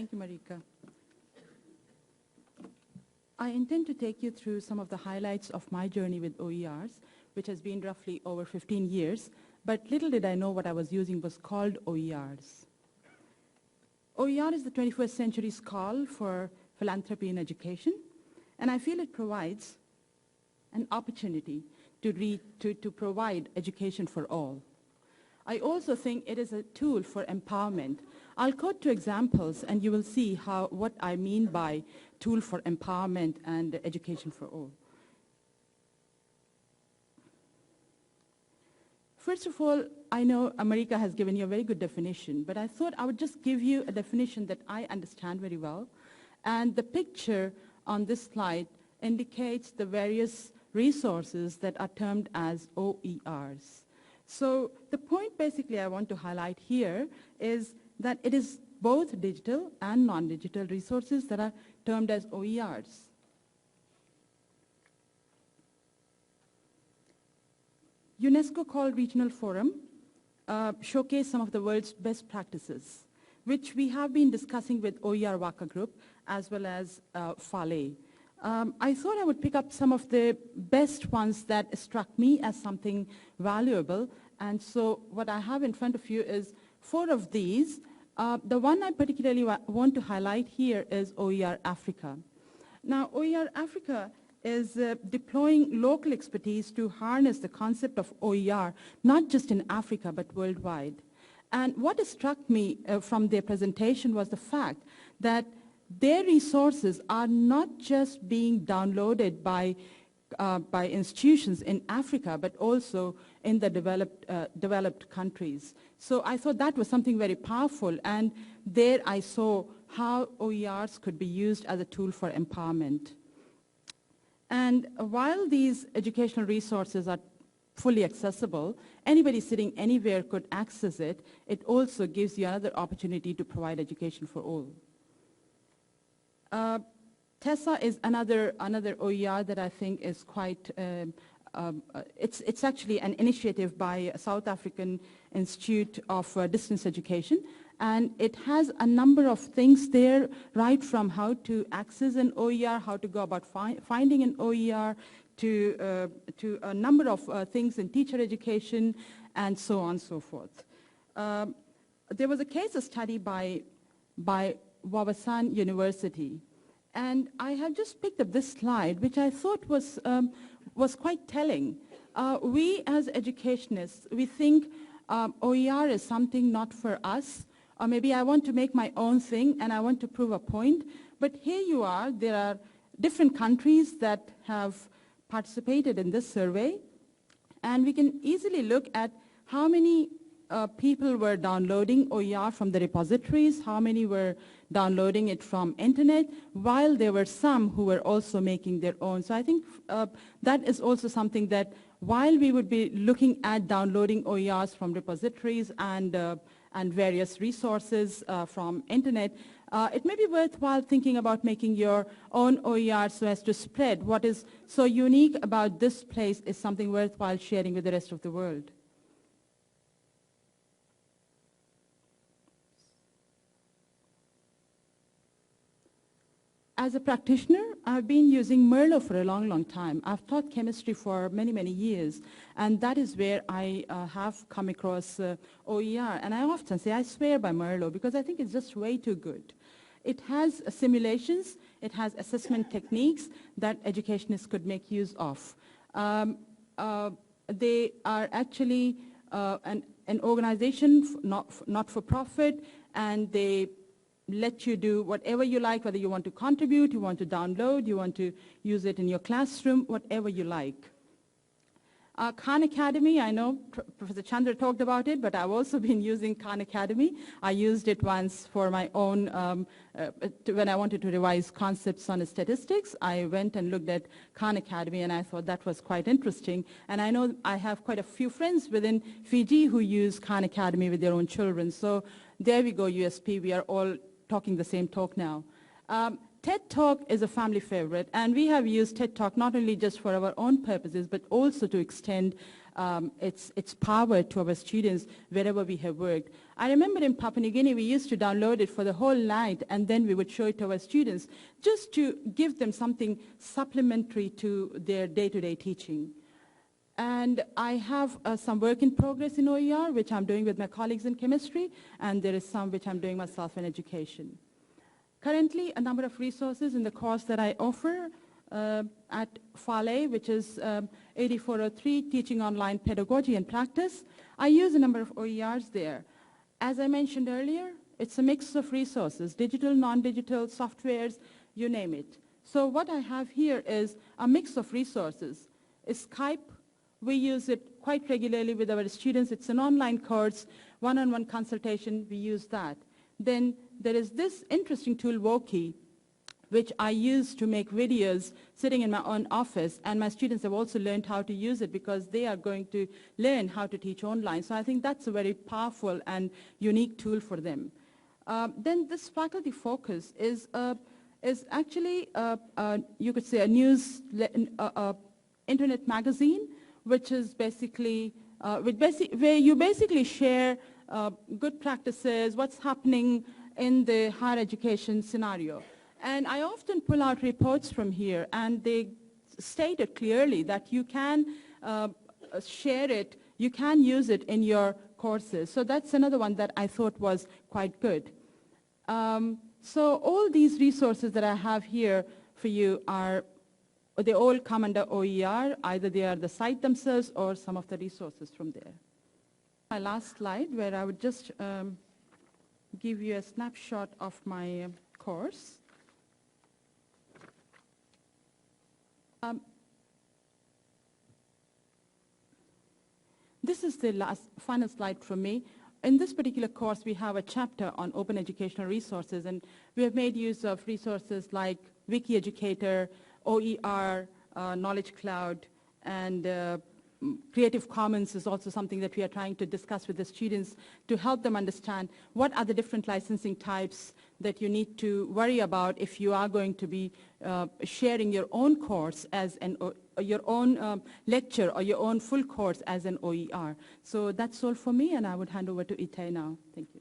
Thank you, Marika. I intend to take you through some of the highlights of my journey with OERs, which has been roughly over 15 years, but little did I know what I was using was called OERs. OER is the 21st century's call for philanthropy in education, and I feel it provides an opportunity to provide education for all. I also think it is a tool for empowerment. I'll quote two examples, and you will see what I mean by tool for empowerment and education for all. First of all, I know America has given you a very good definition, but I thought I would just give you a definition that I understand very well. And the picture on this slide indicates the various resources that are termed as OERs. So the point basically I want to highlight here is that it is both digital and non-digital resources that are termed as OERs. UNESCO called Regional Forum showcased some of the world's best practices, which we have been discussing with OER Waka Group as well as FALE. I thought I would pick up some of the best ones that struck me as something valuable. And so what I have in front of you is 4 of these. The one I particularly want to highlight here is OER Africa. Now, OER Africa is deploying local expertise to harness the concept of OER, not just in Africa, but worldwide. And what struck me from their presentation was the fact that their resources are not just being downloaded by institutions in Africa, but also in the developed countries. So I thought that was something very powerful, and there I saw how OERs could be used as a tool for empowerment. And while these educational resources are fully accessible, anybody sitting anywhere could access it. It also gives you another opportunity to provide education for all. TESA is another OER that I think is quite, it's actually an initiative by South African Institute of Distance Education, and it has a number of things there, right from how to access an OER, how to go about finding an OER, to a number of things in teacher education, and so on and so forth. There was a case study by Wawasan University, and I have just picked up this slide, which I thought was quite telling. We as educationists, we think OER is something not for us, or maybe I want to make my own thing and I want to prove a point. But here you are, there are different countries that have participated in this survey, and we can easily look at how many people were downloading OER from the repositories, how many were downloading it from internet, while there were some who were also making their own. So I think that is also something that while we would be looking at downloading OERs from repositories and various resources from internet, it may be worthwhile thinking about making your own OER so as to spread what is so unique about this place is something worthwhile sharing with the rest of the world. As a practitioner, I've been using Merlot for a long, long time. I've taught chemistry for many, many years, and that is where I have come across OER. And I often say, I swear by Merlot, because I think it's just way too good. It has simulations, it has assessment techniques that educationists could make use of. They are actually an organization, not for profit, and they let you do whatever you like, whether you want to contribute, you want to download, you want to use it in your classroom, whatever you like. Khan Academy, I know Professor Chandra talked about it, but I've also been using Khan Academy. I used it once for my own, when I wanted to revise concepts on statistics. I went and looked at Khan Academy, and I thought that was quite interesting. And I know I have quite a few friends within Fiji who use Khan Academy with their own children. So there we go, USP, we are all talking the same talk now. TED Talk is a family favorite, and we have used TED Talk not only just for our own purposes, but also to extend its power to our students wherever we have worked. I remember in Papua New Guinea, we used to download it for the whole night, and then we would show it to our students just to give them something supplementary to their day-to-day teaching. And I have some work in progress in OER, which I'm doing with my colleagues in chemistry, and there is some which I'm doing myself in education. Currently, a number of resources in the course that I offer at FALE, which is 8403, Teaching Online Pedagogy and Practice. I use a number of OERs there. As I mentioned earlier, it's a mix of resources, digital, non-digital, softwares, you name it. So what I have here is a mix of resources. Skype, we use it quite regularly with our students. It's an online course, one-on-one consultation, we use that. Then there is this interesting tool, Woki, which I use to make videos sitting in my own office, and my students have also learned how to use it because they are going to learn how to teach online. So I think that's a very powerful and unique tool for them. Then this faculty focus is actually, you could say, a news internet magazine, which is basically, where you basically share good practices, what's happening in the higher education scenario. And I often pull out reports from here, and they stated clearly that you can share it, you can use it in your courses. So that's another one that I thought was quite good. So all these resources that I have here for you they all come under OER, either they are the site themselves or some of the resources from there. My last slide, where I would just give you a snapshot of my course. This is the final slide from me. In this particular course, we have a chapter on open educational resources, and we have made use of resources like WikiEducator, OER, Knowledge Cloud, and Creative Commons is also something that we are trying to discuss with the students to help them understand what are the different licensing types that you need to worry about if you are going to be sharing your own course as your own lecture or your own full course as an OER. So that's all for me, and I would hand over to Itai now. Thank you.